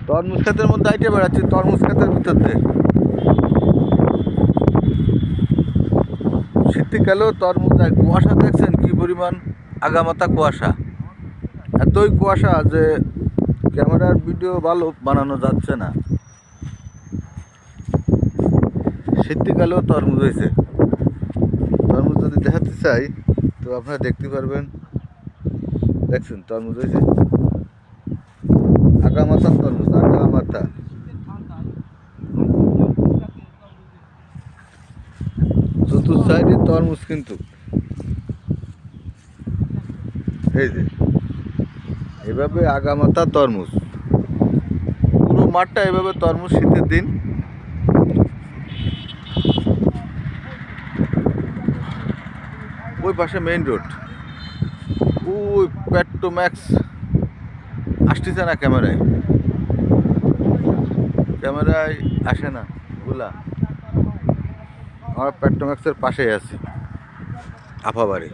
তরমুজ ক্ষেতের মধ্যে আইটে বেড়াচ্ছি, তরমুজ ক্ষেতের ভিতর দিয়ে। শীতকালেও তরমুজ দেয়। কুয়াশা দেখছেন কি পরিমাণ, আগামাথা কুয়াশা। এতই কুয়াশা যে ক্যামেরার ভিডিও ভালো বানানো যাচ্ছে না। শীতকালেও তরমুজ হয়েছে। তরমুজ যদি দেখাতে চাই তো আপনারা দেখতে পারবেন। দেখছেন তরমুজ হয়েছে, আগামাথার তরমুজ, আগামাথা। চতুর্থ সাইডে তরমুজ, কিন্তু এই যে এভাবে আগামাথা তরমুজ, পুরো মাঠটা এভাবে তরমুজ। শীতের দিন ওই পাশে মেইন রোড, ওই পেট্রোম্যাক্স আসতেছে না ক্যামেরায়, ক্যামেরায় আসে না ওগুলা। আমরা পেট্রোম্যাক্সের পাশেই আছি, আফাবাড়ি।